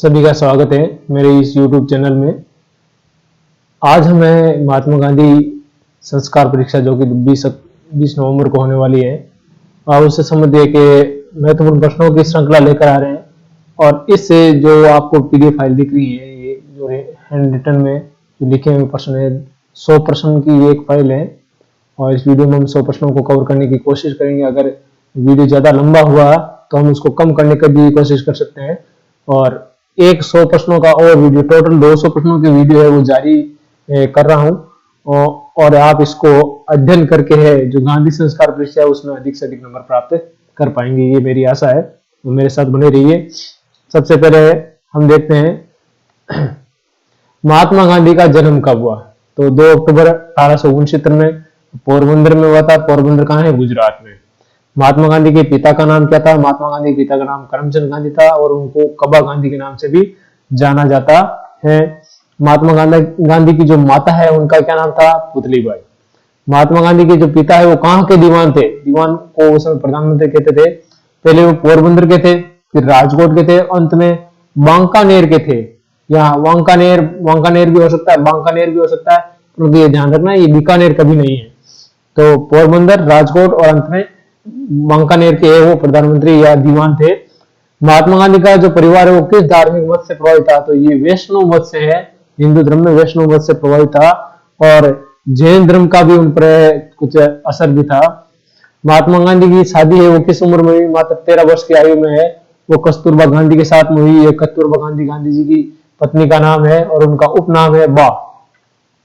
सभी का स्वागत है मेरे इस YouTube चैनल में। आज हमें महात्मा गांधी संस्कार परीक्षा जो कि 20 नवंबर को होने वाली है और उससे संबंधित एक महत्वपूर्ण प्रश्नों की श्रृंखला लेकर आ रहे हैं। और इससे जो आपको PDF फाइल दिख रही है, ये जो है हैंड रिटन में जो लिखे हुए प्रश्न है, 100 प्रश्न की एक फाइल है और इस वीडियो में हम 100 प्रश्नों को कवर करने की कोशिश करेंगे। अगर वीडियो ज़्यादा लंबा हुआ तो हम उसको कम करने की भी कोशिश कर सकते हैं। और एक 100 प्रश्नों का और वीडियो, टोटल 200 प्रश्नों की वीडियो है, वो जारी कर रहा हूं और आप इसको अध्ययन करके है जो गांधी संस्कार परीक्षा है उसमें अधिक से अधिक नंबर प्राप्त कर पाएंगे, ये मेरी आशा है। तो मेरे साथ बने रहिए। सबसे पहले हम देखते हैं महात्मा गांधी का जन्म कब हुआ। तो 2 अक्टूबर 1869 में पोरबंदर में हुआ था। पोरबंदर कहाँ है? गुजरात में। महात्मा गांधी के पिता का नाम क्या था? महात्मा गांधी के पिता का नाम करमचंद गांधी था और उनको कबा गांधी के नाम से भी जाना जाता है। महात्मा गांधी की जो माता है उनका क्या नाम था? पुतलीबाई। महात्मा गांधी के जो पिता है वो कहाँ के दीवान थे? दीवान को उस समय प्रधानमंत्री कहते थे। पहले वो पोरबंदर के थे, फिर राजकोट के थे, अंत में बांकानेर के थे। या वांकानेर भी हो सकता है, बांकानेर भी हो सकता है, क्योंकि ये ध्यान रखना ये बीकानेर कभी नहीं है। तो पोरबंदर, राजकोट और अंत में बांकानेर के वो प्रधानमंत्री या दीवान थे। महात्मा गांधी का जो परिवार है वो किस धार्मिक मत से प्रभावित था? तो ये वैष्णव मत से है। हिंदू धर्म में वैष्णव मत से प्रभावित था और जैन धर्म का भी उन पर कुछ असर भी था। महात्मा गांधी की शादी है वो किस उम्र में हुई? मात्र 13 वर्ष की आयु में है। वो कस्तूरबा गांधी के साथ में हुई है। कस्तूरबा गांधी गांधी जी की पत्नी का नाम है और उनका उपनाम है बा।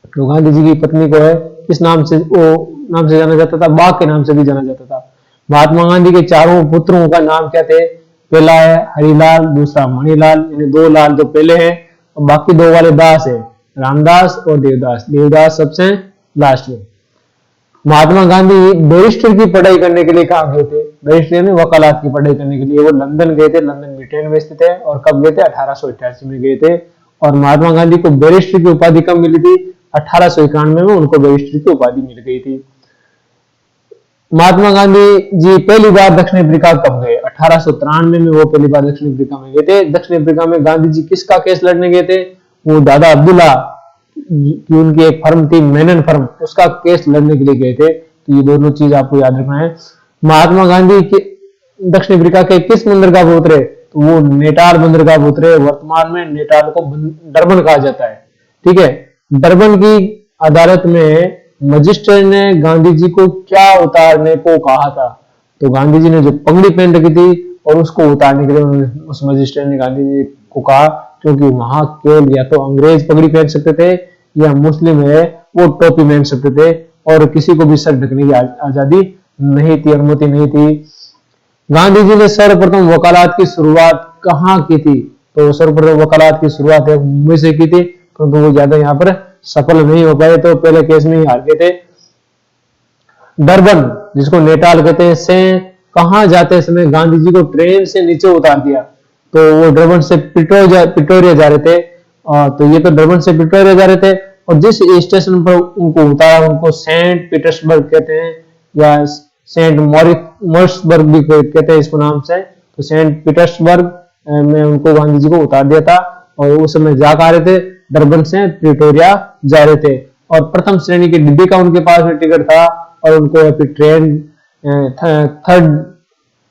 तो गांधी जी की पत्नी को है किस नाम से नाम से जाना जाता था? बा के नाम से भी जाना जाता था। महात्मा गांधी के चारों पुत्रों का नाम क्या थे? पहला है हरिलाल, दूसरा मणिलाल, यानी 2 लाल जो पहले हैं और बाकी 2 वाले दास है, रामदास और देवदास। देवदास सबसे लास्ट में। महात्मा गांधी बैरिस्टर की पढ़ाई करने के लिए कहाँ गए थे? बैरिस्टर यानी वकालत की पढ़ाई करने के लिए वो लंदन गए थे। लंदन ब्रिटेन में स्थित है। और कब गए थे? 1888 में गए थे। और महात्मा गांधी को बैरिस्टर की उपाधि कब मिली थी? 1891 में उनको बैरिस्टर की उपाधि मिल गई थी। महात्मा गांधी जी पहली बार दक्षिण अफ्रीका कब गए? 1893 में वो पहली बार दक्षिण अफ्रीका में गए थे। दक्षिण अफ्रीका में गांधी जी किसका केस लड़ने गए थे? वो दादा अब्दुल्ला की उनकी एक फर्म थी, मेनन फर्म, उसका केस लड़ने के लिए गए थे। तो ये दोनों चीज आपको याद रखना है। महात्मा गांधी के दक्षिण अफ्रीका के किस बंदर का पुत्र है? तो वो नेटाल बंदर का पुत्र है। वर्तमान में नेटाल को डरबन कहा जाता है। ठीक है। डरबन की अदालत में मजिस्ट्रेट ने गांधी जी को क्या उतारने को कहा था? तो गांधी जी ने जो पगड़ी पहन रखी थी और उसको उतारने के लिए उस मजिस्ट्रेट ने गांधी जी को कहा, क्योंकि वहां केवल या तो अंग्रेज पगड़ी पहन सकते थे या मुस्लिम है वो टोपी पहन सकते थे और किसी को भी सर ढकने की आजादी नहीं थी, अनुमति नहीं थी। गांधी जी ने सर्वप्रथम वकालत की शुरुआत कहाँ की थी? तो सर्वप्रथम वकालत की शुरुआत है मुंबई से की थी, क्योंकि वो ज्यादा यहाँ पर सफल नहीं हो पाए, तो पहले केस में ही हार गए थे। डरबन, जिसको नेटाल कहते हैं, से कहां जाते समय गांधी जी को ट्रेन से नीचे उतार दिया? तो वो डरबन से पिटोरिया जा रहे थे। तो ये तो डरबन से पिटोरिया जा रहे थे और जिस स्टेशन पर उनको उतारा उनको सेंट पीटर्सबर्ग कहते हैं या सेंट मॉरिसबर्ग भी कहते हैं इसको नाम से। तो सेंट पीटर्सबर्ग में उनको गांधी जी को उतार दिया था और उस समय जा रहे थे, डरबन से प्रिटोरिया जा रहे थे। और प्रथम श्रेणी के डिब्बे का उनके पास में टिकट था और उनको फिर ट्रेन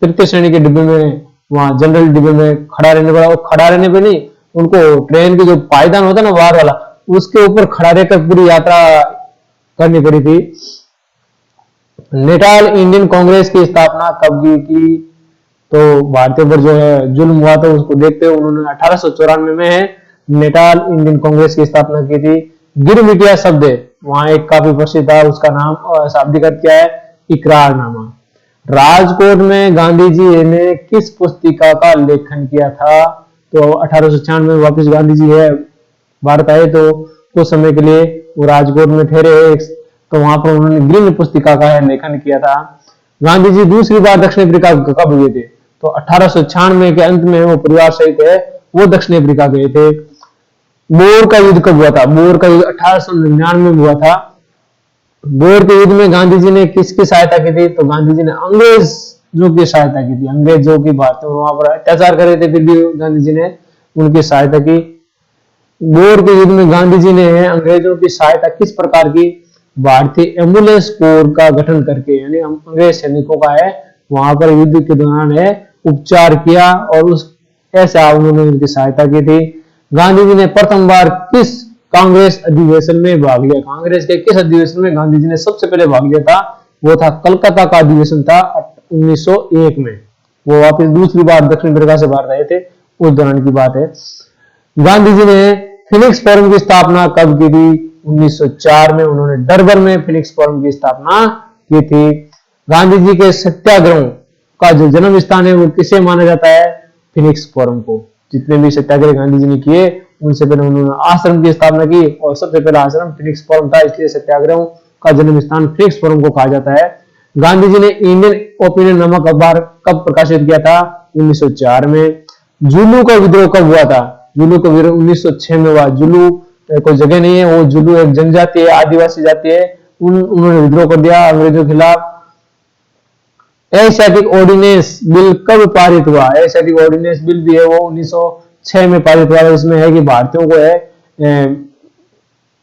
तृतीय श्रेणी के डिब्बे में, वहां जनरल डिब्बे में खड़ा रहने पड़ा। और खड़ा रहने पे नहीं, उनको ट्रेन की जो पायदान होता है ना बाहर वाला, उसके ऊपर खड़ा रहकर पूरी यात्रा करनी पड़ी थी। नेटाल इंडियन कांग्रेस की स्थापना कब की थी? तो भारतीय पर जो है जुल्म हुआ था उसको देखते हुए उन्होंने 1894 में है नेटाल इंडियन कांग्रेस की स्थापना की थी। गिरमिटिया शब्द है वहां एक काफी प्रसिद्ध था, उसका नाम और शाब्दिक अर्थ क्या है? इकरारनामा। राजकोट में गांधी जी ने किस पुस्तिका का लेखन किया था? तो 1896 में वापिस गांधी जी है भारत आए, तो कुछ समय के लिए वो राजकोट में ठहरे, तो वहां पर उन्होंने ग्रीन पुस्तिका का लेखन किया था। गांधी जी दूसरी बार दक्षिण अफ्रीका कब हुए थे? तो 1896 के अंत में वो परिवार सहित है वो दक्षिण अफ्रीका गए थे। बोर का युद्ध कब हुआ था? बोर का युद्ध 1899 में हुआ था। बोर के युद्ध में गांधी जी ने किसकी सहायता की थी? तो गांधी जी ने अंग्रेजों की सहायता की थी। अंग्रेज जो कि भारत में वहां पर अत्याचार कर रहे थे, फिर भी गांधी जी ने उनकी सहायता की। बोर के युद्ध में गांधी जी ने अंग्रेजों की सहायता किस प्रकार की? भारतीय एम्बुलेंस कोर का गठन करके, यानी अंग्रेज सैनिकों का वहां पर युद्ध के दौरान उपचार किया और उस ऐसा उन्होंने उनकी सहायता की थी। गांधी जी ने प्रथम बार किस कांग्रेस अधिवेशन में भाग लिया? कांग्रेस के किस अधिवेशन में गांधी जी ने सबसे पहले भाग लिया था? वो था कलकत्ता का अधिवेशन था 1901 में। वो वापस दूसरी बार दक्षिण अफ्रीका से बाहर रहे थे, उस दौरान की बात है। गांधी जी ने फिनिक्स फोरम की स्थापना कब की थी? 1904 में उन्होंने डरबन में फिनिक्स फोरम की स्थापना की थी। गांधी जी के सत्याग्रह का जो जन्म स्थान है वो किसे माना जाता है? फिनिक्स फोरम को। जितने भी सत्याग्रह गांधी जी ने किए उनसे पहले उन्होंने आश्रम की स्थापना की और सबसे पहला आश्रम फिनिक्स फोरम था, इसलिए सत्याग्रह का जन्म स्थान फिनिक्स फोरम को कहा जाता है। गांधी जी ने इंडियन ओपिनियन नामक अखबार कब प्रकाशित किया था? 1904 में। जुलू का विद्रोह कब हुआ था? जुलू का विद्रोह 1906 में हुआ। जुलू कोई जगह नहीं है, वो जुलू एक जनजाति है, आदिवासी जाति है। उन्होंने विद्रोह कर दिया अंग्रेजों के खिलाफ। एशियाटिक ऑर्डिनेंस बिल कब पारित हुआ? एशियाटिक ऑर्डिनेंस बिल भी है वो 1906 में पारित हुआ। इसमें है कि भारतीयों को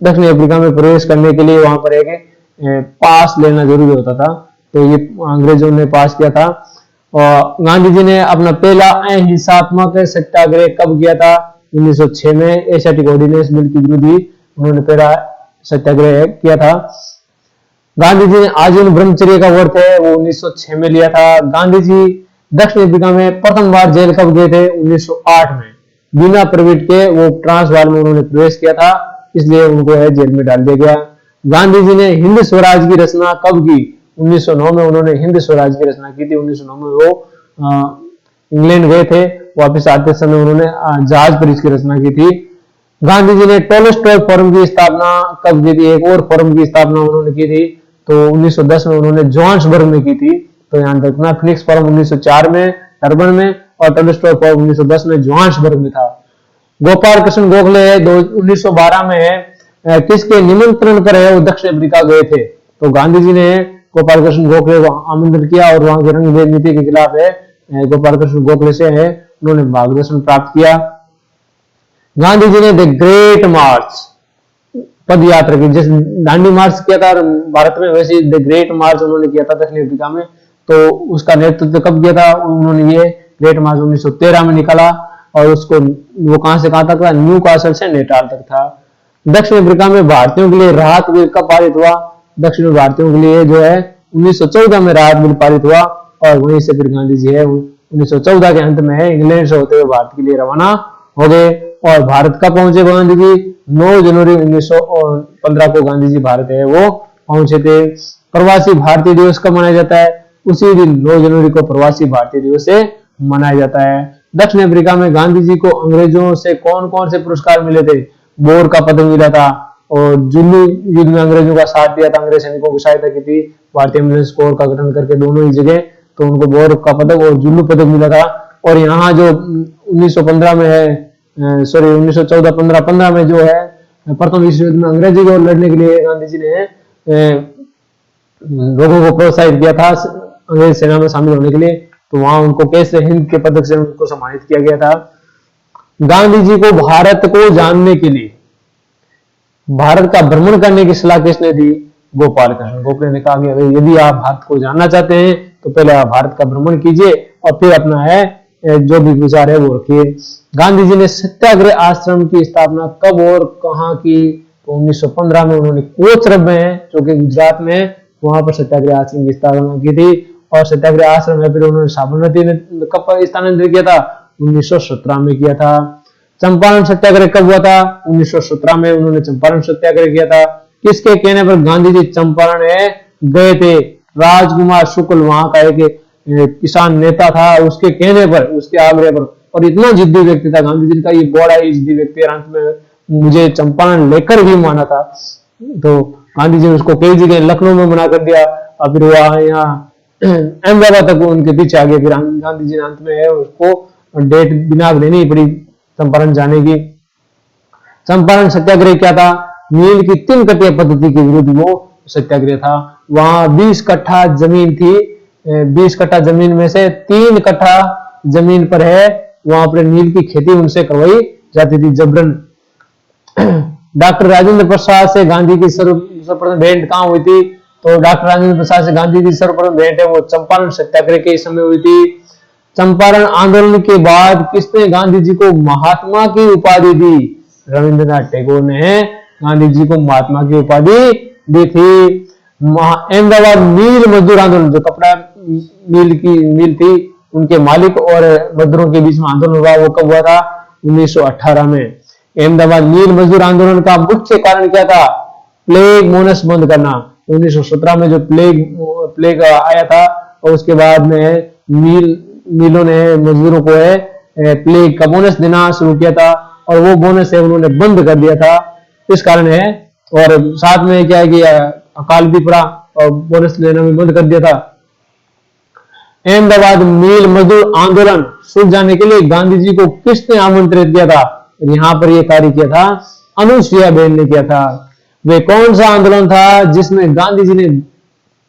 दक्षिण अफ्रीका में प्रवेश करने के लिए वहां पर एक पास लेना जरूरी होता था, तो ये अंग्रेजों ने पास किया था। और गांधी जी ने अपना पहला अहिंसात्मक सत्याग्रह कब किया था? 1906 में। एशियाटिक ऑर्डिनेंस बिल के विरुद्ध ही उन्होंने पहला सत्याग्रह किया था। गांधी जी ने आजीवन ब्रह्मचर्य का व्रत है वो 1906 में लिया था। गांधी जी दक्षिण अफ्रीका में प्रथम बार जेल कब गए थे? 1908 में। बिना परमिट के वो ट्रांसवाल में उन्होंने प्रवेश किया था, इसलिए उनको जेल में डाल दिया गया। गांधी जी ने हिंद स्वराज की रचना कब की? 1909 में उन्होंने हिंद स्वराज की रचना की थी। 1909 में वो इंग्लैंड गए थे, वापस आते समय उन्होंने जहाज पर इसकी रचना की थी। गांधी जी ने टोलस्टॉय फोरम की स्थापना कब की थी? एक और फोरम की स्थापना उन्होंने की थी, तो 1910 में उन्होंने जोहान्सबर्ग में की थी। तो यहाँ रखना, फिनिक्स फोरम 1904 में डरबन में और टोलस्टॉय फोरम 1910 में जोहान्सबर्ग में था। गोपाल कृष्ण गोखले 1912 में किसके निमंत्रण पर वो दक्षिण अफ्रीका गए थे? तो गांधी जी ने गोपाल कृष्ण गोखले को आमंत्रित किया और वहां की रंगभेद नीति के खिलाफ गोपाल कृष्ण गोखले से उन्होंने मार्गदर्शन प्राप्त किया। गांधी जी ने द ग्रेट मार्च पद यात्रा की, जैसे दांडी मार्च किया था भारत में, वैसे द ग्रेट मार्च उन्होंने किया था दक्षिण अफ्रीका में। तो उसका नेतृत्व कब किया था उन्होंने? ये ग्रेट मार्च 1913 में निकाला और उसको वो कहां से कहां तक था? न्यू कासल से नेटाल तक था। दक्षिण अफ्रीका में भारतीयों के लिए राहत बिल कब पारित हुआ? दक्षिण भारतीयों के लिए 1914 में राहत बिल पारित हुआ और वहीं से फिर गांधी जी 1914 के अंत में इंग्लैंड से होते हुए भारत के लिए रवाना हो गए। और भारत कब पहुंचे गांधी जी? 9 जनवरी 1915 को गांधी जी भारत वो पहुंचे थे। प्रवासी भारतीय दिवस कब मनाया जाता है? उसी दिन 9 जनवरी को प्रवासी भारतीय दिवस से मनाया जाता है। दक्षिण अफ्रीका में गांधी जी को अंग्रेजों से कौन कौन से पुरस्कार मिले थे? बोर का पदक मिला था और जुलू युद्ध में अंग्रेजों का साथ दिया था, अंग्रेज सैनिकों की सहायता की थी, भारतीय एम्बुलेंस कोर का गठन करके दोनों ही जगह, तो उनको बोर का पदक और जुलू पदक मिला था। और यहाँ जो 1915 में 1914-15 में प्रथम विश्व युद्ध में अंग्रेजों को लड़ने के लिए गांधी जी ने लोगों को प्रोत्साहित किया था अंग्रेज सेना में शामिल होने के लिए, तो वहां उनको कैसे हिंद के पदक से उनको सम्मानित किया गया था। गांधी जी को भारत को जानने के लिए भारत का भ्रमण करने की सलाह किसने दी? गोपाल कृष्ण गोखले ने कहा कि यदि आप भारत को जानना चाहते हैं तो पहले आप भारत का भ्रमण कीजिए और फिर अपना जो भी विचार है वो रखिए। गांधी जी ने सत्याग्रह आश्रम की स्थापना कब और कहां की? तो 1915 में उन्होंने कोचरब में, जो कि गुजरात में, वहां पर सत्याग्रह आश्रम की स्थापना की थी। और सत्याग्रह आश्रम है फिर उन्होंने साबरमती में कब स्थानांतरित किया था? 1917 में किया था। चंपारण सत्याग्रह कब हुआ था? 1917 में उन्होंने चंपारण सत्याग्रह किया था। किसके कहने पर गांधी जी चंपारण गए थे? राजकुमार शुक्ल वहां का एक किसान नेता था, उसके कहने पर, उसके आग्रह पर, और इतना जिद्दी व्यक्ति था गांधी जी का, ये बड़ा ही जिद्दी व्यक्ति, अंत में मुझे चंपारण लेकर भी माना था। तो गांधी जी ने उसको कई जगह लखनऊ में मना कर दिया और फिर वह यहाँ अहमदाबाद तक उनके पीछे आ गए। फिर गांधी जी ने अंत में उसको डेट बिना लेनी पड़ी चंपारण जाने की। चंपारण सत्याग्रह क्या था? नील की 3 कटिया पद्धति के विरुद्ध वो सत्याग्रह था। वहां 20 कट्ठा जमीन थी, 20 कट्ठा जमीन में से 3 कट्ठा जमीन पर वहां पर नील की खेती उनसे करवाई जाती थी जबरन। डॉक्टर राजेंद्र प्रसाद से गांधी की सर्वप्रथम भेंट कहाँ हुई थी? तो डॉक्टर राजेंद्र प्रसाद से गांधी की सर्वप्रथम भेंट है वो चंपारण सत्याग्रह के समय हुई थी। चंपारण आंदोलन के बाद किसने गांधी जी को महात्मा की उपाधि दी? रविंद्रनाथ टैगोर ने गांधी जी को महात्मा की उपाधि दी थी। अहमदाबाद मील मजदूर आंदोलन, जो कपड़ा मिल थी उनके मालिक और मजदूरों के बीच में आंदोलन हुआ, वो कब हुआ था? 1918 में। अहमदाबाद मील मजदूर आंदोलन का मुख्य कारण क्या था? प्लेग मोनस बंद करना। 1917 में जो प्लेग आया था और उसके बाद में मिलों ने मजदूरों को प्लेग का बोनस देना शुरू किया था और वो बोनस है उन्होंने बंद कर दिया था, इस कारण है। और साथ में क्या है कि अकाल भी पड़ा और बोनस लेना भी बंद कर दिया था। अहमदाबाद मील मजदूर आंदोलन सुलझाने जाने के लिए गांधी जी को किसने आमंत्रित किया था? यहाँ पर यह कार्य किया था अनुसुईया बेन ने किया था। वे कौन सा आंदोलन था जिसमें गांधी जी ने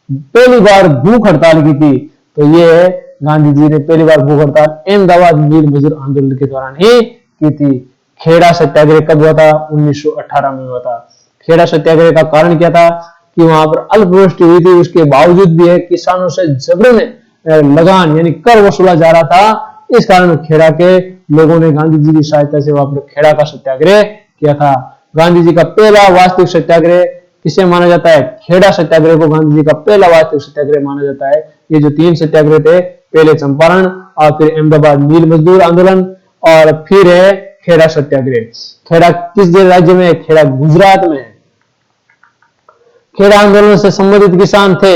पहली बार भूख हड़ताल की थी? तो ये गांधी जी ने पहली बार भूख हड़ताल अहमदाबाद मील मजदूर आंदोलन के दौरान ही की थी। खेड़ा सत्याग्रह कब हुआ था? 1918 में हुआ था। खेड़ा सत्याग्रह का कारण क्या था? कि वहां पर अल्पवृष्टि हुई थी, उसके बावजूद भी किसानों से जबरन लगान यानी कर वसूला जा रहा था, इस कारण खेड़ा के लोगों ने गांधी जी की सहायता से वहां पर खेड़ा का सत्याग्रह किया था। गांधी जी का पहला वास्तविक सत्याग्रह किसे माना जाता है? खेड़ा सत्याग्रह को गांधी जी का पहला वास्तविक सत्याग्रह माना जाता है। ये जो 3 सत्याग्रह थे, पहले चंपारण और फिर अहमदाबाद मील मजदूर आंदोलन और फिर है खेड़ा सत्याग्रह। खेड़ा किस राज्य में है? खेड़ा गुजरात में है। खेड़ा आंदोलन से संबंधित किसान थे,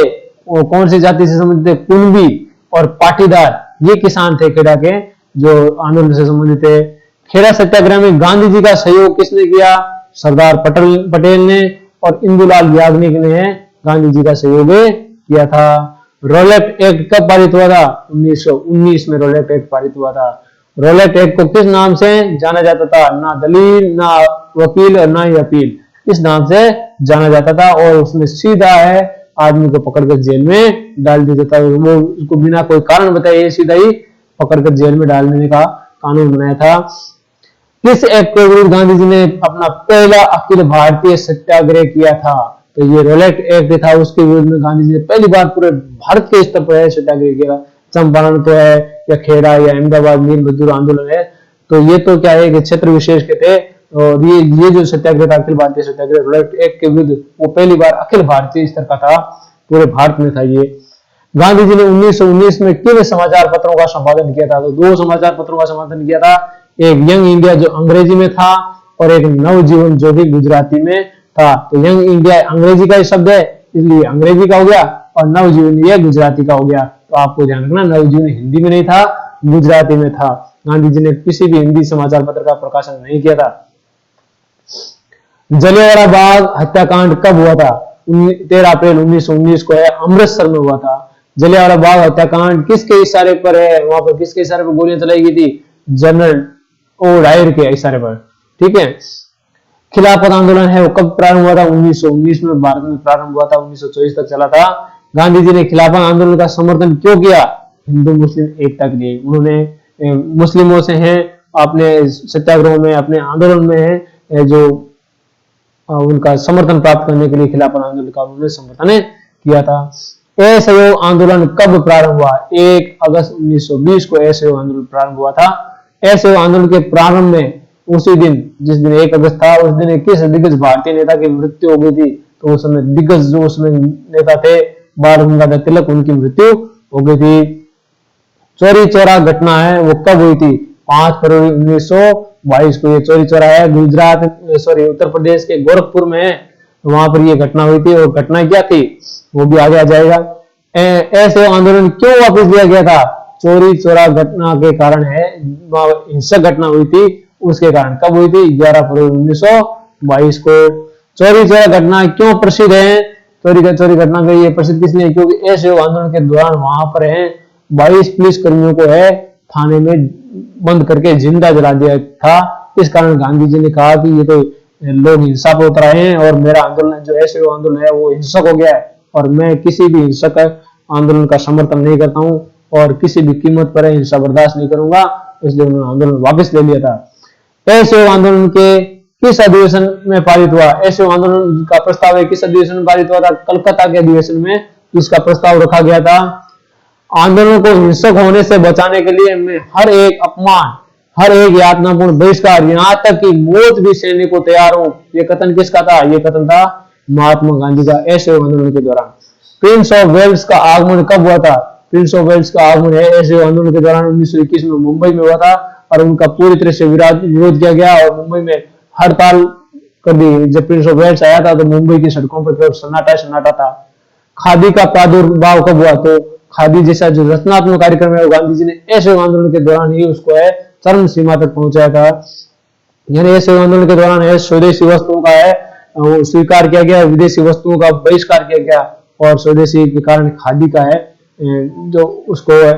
वो कौन सी जाति से संबंधित थे? कुणबी और पाटीदार, ये किसान थे खेड़ा के जो आंदोलन से संबंधित थे। खेड़ा सत्याग्रह में गांधी जी का सहयोग किसने किया? सरदार पटेल ने और इंदुलाल याग्निक ने गांधी जी का सहयोग किया था। रोलेट एक्ट कब पारित हुआ था? 1919 में रोलेट एक्ट पारित हुआ था। रोलेट एक्ट को किस नाम से जाना जाता था? ना दलील, ना वकील और ना ही अपील, इस नाम से जाना जाता था। और उसमें सीधा आदमी को पकड़कर जेल में डाल दिया जाता, वो उसको बिना कोई कारण बताए सीधा ही पकड़कर जेल में डाल देने का कानून बनाया था। किस एक्ट के विरुद्ध गांधी जी ने अपना पहला अखिल भारतीय सत्याग्रह किया था? तो ये रोलेट एक्ट था, उसके विरुद्ध में गांधी जी ने पहली बार पूरे भारत के स्तर पर सत्याग्रह किया। चंपारण तो है या खेड़ा या अहमदाबाद मील मजदूर आंदोलन है, तो ये तो क्या है कि क्षेत्र विशेष के थे। और ये जो सत्याग्रह था अखिल भारतीय सत्याग्रह रोलेट एक्ट के विरुद्ध, वो पहली बार अखिल भारतीय स्तर का था, पूरे भारत में था ये। गांधी जी ने 1919 में किन समाचार पत्रों का संपादन किया था? तो 2 समाचार पत्रों का संपादन किया था, एक यंग इंडिया जो अंग्रेजी में था और एक नवजीवन जो कि गुजराती में था। तो यंग इंडिया अंग्रेजी का शब्द है, इसलिए अंग्रेजी का हो गया और नवजीवन ये गुजराती का हो गया। तो आपको ध्यान रखना, नवजीवन हिंदी में नहीं था, गुजराती में था। गांधी जी ने किसी भी हिंदी समाचार पत्र का प्रकाशन नहीं किया था। जलियांवाला बाग हत्याकांड कब हुआ था? 13 अप्रैल 1919 को अमृतसर में हुआ था। जलियांवाला बाग हत्याकांड किसके इशारे पर है? वहां पर किसके इशारे पर गोलियां चलाई गई थी? जनरल ओ डायर के इशारे पर, ठीक है। खिलाफत आंदोलन है वो कब प्रारंभ हुआ था? 1919 में भारत में प्रारंभ हुआ था, 1924 तक चला था। गांधी जी ने खिलाफत आंदोलन का समर्थन क्यों किया? हिंदू मुस्लिम एकता के लिए। उन्होंने मुस्लिमों से अपने सत्याग्रहों में, अपने आंदोलन में जो उनका समर्थन प्राप्त करने के लिए खिलाफत आंदोलन का उन्होंने समर्थन किया था। असहयोग आंदोलन कब प्रारंभ हुआ? 1 अगस्त 1920 को असहयोग आंदोलन प्रारंभ हुआ था। असहयोग आंदोलन के प्रारंभ में उसी दिन, जिस दिन 1 अगस्त था, उस दिन किस दिग्गज भारतीय नेता की मृत्यु हो गई थी? तो उस समय दिग्गज जो उसमें नेता थे बाल गंगाधर तिलक, उनकी मृत्यु हो गई थी। चौरी चौरा घटना है वो कब हुई थी? 5 फरवरी 1922 को। ये चौरी चौरा है उत्तर प्रदेश के गोरखपुर में है, वहां पर ये घटना हुई थी। और घटना क्या थी वो भी आगे आ जाएगा। ऐसे आंदोलन क्यों वापस लिया गया था? चौरी चौरा घटना के कारण है, हिंसक घटना हुई थी, उसके कारण। कब हुई थी? 11 फरवरी 1922 को। चौरी चौरा घटना क्यों प्रसिद्ध है? चौरी घटना का ये प्रसिद्ध किस लिए? क्योंकि ऐसे आंदोलन के दौरान वहां पर 22 पुलिस कर्मियों को थाने में बंद करके जिंदा जला दिया था। इस कारण गांधी जी ने कहा कि ये तो लोग हिंसा पर उतर आए हैं और मेरा आंदोलन जो ऐसे आंदोलन है वो हिंसक हो गया है, और मैं किसी भी हिंसक आंदोलन का समर्थन नहीं करता हूं और किसी भी कीमत पर हिंसा बर्दाश्त नहीं करूंगा। इसलिए उन्होंने आंदोलन वापस ले लिया था। असहयोग आंदोलन के किस अधिवेशन में पारित हुआ? असहयोग आंदोलन का प्रस्ताव है किस अधिवेशन में पारित हुआ था? कलकत्ता के अधिवेशन में इसका प्रस्ताव रखा गया था। आंदोलन को हिंसक होने से बचाने के लिए मैं हर एक अपमान, हर एक यातनापूर्ण बहिष्कार, यहाँ तक कि मौत भी सहने को तैयार हूं। ये कथन किसका था? ये कथन था महात्मा गांधी का असहयोग आंदोलन के दौरान। प्रिंस ऑफ वेल्स का आगमन कब हुआ था? प्रिंस ऑफ वेल्स का आगमन है असहयोग आंदोलन के दौरान 1921 में मुंबई में हुआ था और उनका पूरी तरह से विरोध किया गया और मुंबई में हड़ताल कर दी। जब प्रिंस ऑफ वेल्स आया था तो मुंबई की सड़कों पर केवल सन्नाटा सन्नाटा था। खादी का प्रादुर्भाव कब हुआ? तो खादी जैसा जो रचनात्मक कार्यक्रम है वो गांधी जी ने असहयोग आंदोलन के दौरान ही उसको है चरम सीमा तक पहुंचाया था। यानी असहयोग आंदोलन के दौरान है स्वदेशी वस्तुओं का है वो स्वीकार किया गया, विदेशी वस्तुओं का बहिष्कार किया गया और स्वदेशी के कारण खादी का है जो उसको है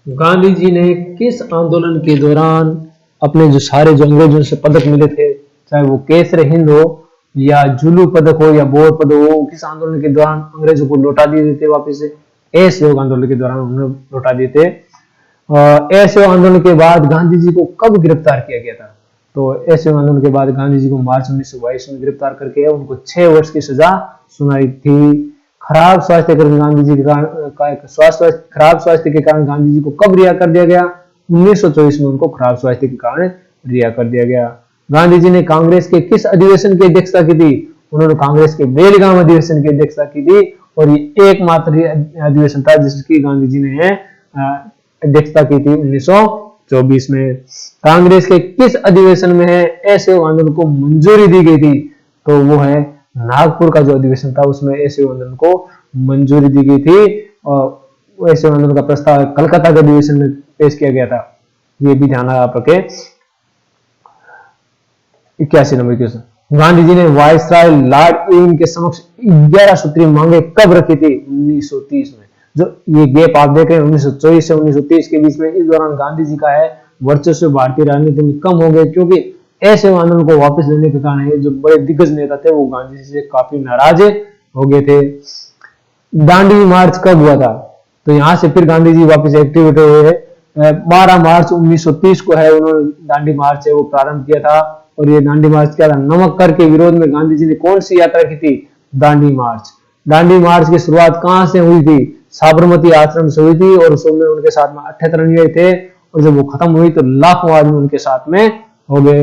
गांधी जी ने किस आंदोलन के दौरान अपने जो सारे जो अंग्रेजों से पदक मिले थे, चाहे वो केसर हिंद हो या जुलू पदक हो या बोर पदक हो, किस आंदोलन के दौरान अंग्रेजों को लौटा दिए थे वापस से? असहयोग आंदोलन के दौरान उन्होंने लौटा दिए थे। असहयोग आंदोलन के बाद गांधी जी को कब गिरफ्तार किया गया था? तो असहयोग आंदोलन के बाद गांधी जी को मार्च 1922 में गिरफ्तार करके उनको 6 वर्ष की सजा सुनाई थी। खराब स्वास्थ्य के कारण गांधी जी खराब स्वास्थ्य के कारण गांधी जी को कब रिहा कर दिया गया? 1924 में उनको खराब स्वास्थ्य के कारण रिहा कर दिया गया। गांधी जी ने कांग्रेस के किस अधिवेशन की अध्यक्षता की थी? उन्होंने कांग्रेस के बेलगाम अधिवेशन की अध्यक्षता की थी और ये एकमात्र अधिवेशन था जिसकी गांधी जी ने अध्यक्षता की थी 1924 में। कांग्रेस के किस अधिवेशन में है असहयोग आंदोलन को मंजूरी दी गई थी? तो वो है नागपुर का जो अधिवेशन था उसमें असहयोग आंदोलन को मंजूरी दी गई थी और असहयोग आंदोलन का प्रस्ताव कलकत्ता के अधिवेशन में पेश किया गया था। ये भी ध्यान आप रखें। 81 नंबर क्वेश्चन, गांधी जी ने वायसराय लॉर्ड इरविन के समक्ष 11 सूत्री मांगे कब रखी थी? 1930 में। जो ये गैप आप देख रहे हैं 1924 से 1930 के बीच में, इस दौरान गांधी जी का है वर्चस्व भारतीय राजनीति में कम हो गए क्योंकि असहयोग आंदोलन को वापस लेने के कारण ये जो बड़े दिग्गज नेता थे वो गांधी जी से काफी नाराज हो गए थे। दांडी मार्च कब हुआ था? तो यहां से फिर गांधी जी वापस एक्टिवेट हुए। 12 मार्च 1930 को है उन्होंने दांडी मार्च है वो प्रारंभ किया था और ये दांडी मार्च क्या था? नमक कर के विरोध में गांधी जी ने कौन सी यात्रा की थी? दांडी मार्च। दांडी मार्च की शुरुआत कहां से हुई थी? साबरमती आश्रम से हुई थी और उसमें उनके साथ में 78 अनुयायी थे और जब वो खत्म हुई तो लाखों आदमी उनके साथ में हो गए।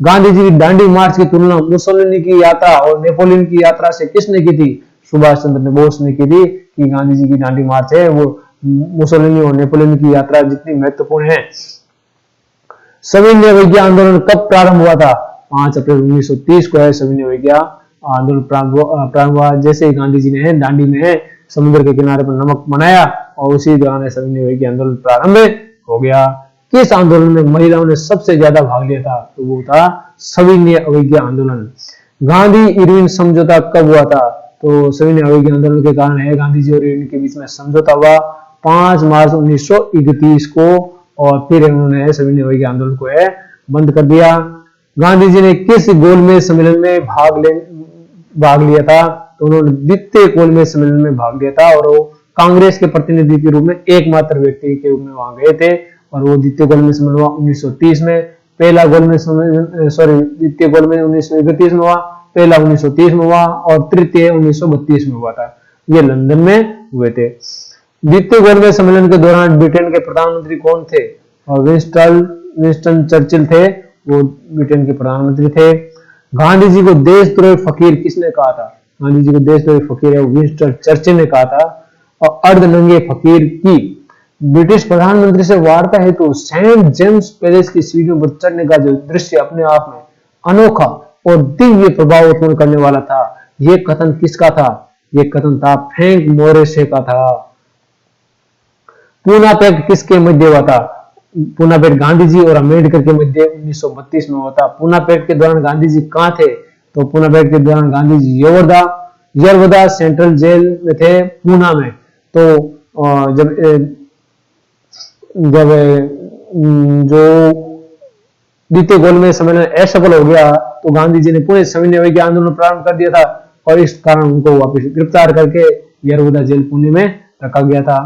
गांधी जी की दांडी मार्च की तुलना मुसोलिनी की यात्रा और नेपोलियन की यात्रा से किसने की थी? सुभाष चंद्र बोस ने की थी कि गांधी जी की दांडी मार्च है वो मुसोलिनी और नेपोलियन की यात्रा जितनी महत्वपूर्ण है। सविनय अवज्ञा आंदोलन कब प्रारंभ हुआ था? 5 अप्रैल 1930 को है सविनय अवज्ञा आंदोलन प्रारंभ हुआ। जैसे ही गांधी जी ने दांडी में है समुद्र के किनारे पर नमक बनाया और उसी दौरान सविनय अवज्ञा आंदोलन प्रारंभ हो गया। किस आंदोलन में महिलाओं ने सबसे ज्यादा भाग लिया था? तो वो था सविनय अवज्ञा आंदोलन। गांधी इरविन समझौता कब हुआ था? तो सविनय अवज्ञा आंदोलन के कारण है गांधी जी और इरविन के बीच में समझौता हुआ 5 मार्च 1931 को और फिर उन्होंने सविनय अवज्ञा आंदोलन को है बंद कर दिया। गांधी जी ने किस गोलमेज सम्मेलन में भाग लिया था? तो उन्होंने द्वितीय गोलमेज सम्मेलन में भाग लिया था और वो कांग्रेस के प्रतिनिधि के रूप में एकमात्र व्यक्ति के रूप में वहां गए थे और वो द्वितीय गोलमेज सम्मेलन हुआ 1930 में। पहला गोलमेज सम्मेलन द्वितीय गोलमेज 1931 में हुआ, पहला 1930 में हुआ और तृतीय 1932 में हुआ था। ये लंदन में हुए थे। द्वितीय गोलमेज सम्मेलन के दौरान ब्रिटेन के प्रधानमंत्री कौन थे? और विंस्टन चर्चिल थे, वो ब्रिटेन के प्रधानमंत्री थे। गांधी जी को देशद्रोही फकीर किसने कहा था? गांधी जी को देशद्रोही फकीर है विंस्टन चर्चिल ने कहा था। और अर्धनंगे फकीर की ब्रिटिश प्रधानमंत्री से वार्ता हेतु सेंट जेम्स पैलेस की सीढ़ियों पर चढ़ने का जो दृश्य अपने आप में अनोखा और दिव्य प्रभाव उत्पन्न करने वाला था, यह कथन किसका था? यह कथन था फ्रैंक मोरेसे का था। पूना पैक्ट किसके मध्य हुआ था? पूना पैक्ट गांधी जी और अम्बेडकर के मध्य 1932 में हुआ था। पूना पैक्ट के दौरान गांधी जी कहां थे? तो पूना पैक्ट के दौरान गांधी जी यरवदा सेंट्रल जेल में थे पूना में। तो जब जो द्वितीय गोलमेज सम्मेलन असफल हो गया तो गांधी जी ने पूरे सविनय अवज्ञा आंदोलन प्रारंभ कर दिया था और इस कारण उनको वापस गिरफ्तार करके यरवदा जेल पुणे में रखा गया था।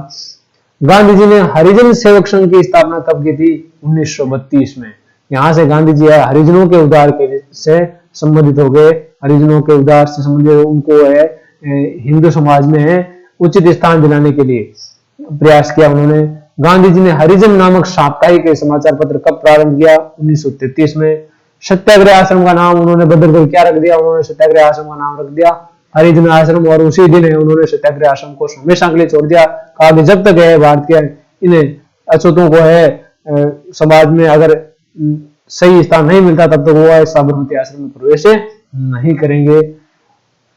गांधी जी ने हरिजन सेवक संघ की स्थापना कब की थी? 1932 में। यहां से गांधी जी हरिजनों के उद्धार के से संबंधित हो गए। हरिजनों के उद्धार से संबंधित उनको है हिंदू समाज में है उचित स्थान दिलाने के लिए प्रयास किया उन्होंने। गांधी जी ने हरिजन नामक साप्ताहिक समाचार पत्र कब प्रारंभ किया? 1933 में। सत्याग्रह आश्रम का नाम उन्होंने बदल कर क्या रख दिया? उन्होंने सत्याग्रह आश्रम का नाम रख दिया हरिजन आश्रम, और उसी दिन उन्होंने सत्याग्रह आश्रम को हमेशा के लिए छोड़ दिया। कहा कि जब तक है भारतीय इन्हें अछूतों को है समाज में अगर सही स्थान नहीं मिलता तब तक वो साबरमती आश्रम में प्रवेश नहीं करेंगे।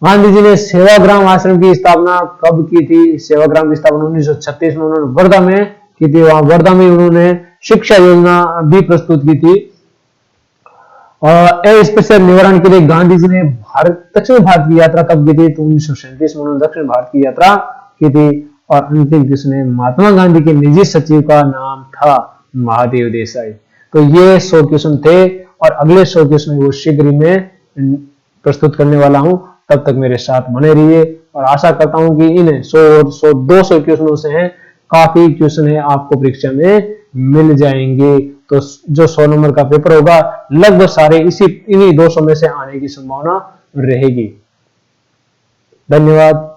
गांधी जी ने सेवाग्राम आश्रम की स्थापना कब की थी? सेवाग्राम की स्थापना 1936 में उन्होंने वर्धा में की थी। वहां वर्धा में उन्होंने शिक्षा योजना भी प्रस्तुत की थी। अस्पृश्यता निवारण के लिए गांधी जी ने दक्षिण भारत की यात्रा कब की थी? तो 1937 में उन्होंने दक्षिण भारत की यात्रा की थी। और अंतिम क्वेश्चन, महात्मा गांधी के निजी सचिव का नाम था महादेव देसाई। तो ये 100 क्वेश्चन थे और अगले 100 क्वेश्चन वो शीघ्र ही मैं प्रस्तुत करने वाला हूं। तब तक मेरे साथ बने रहिए और आशा करता हूं कि इन 100 और 200 क्वेश्चनों से हैं काफी क्वेश्चन है आपको परीक्षा में मिल जाएंगे। तो जो 100 नंबर का पेपर होगा लगभग सारे इन्हीं 200 में से आने की संभावना रहेगी। धन्यवाद।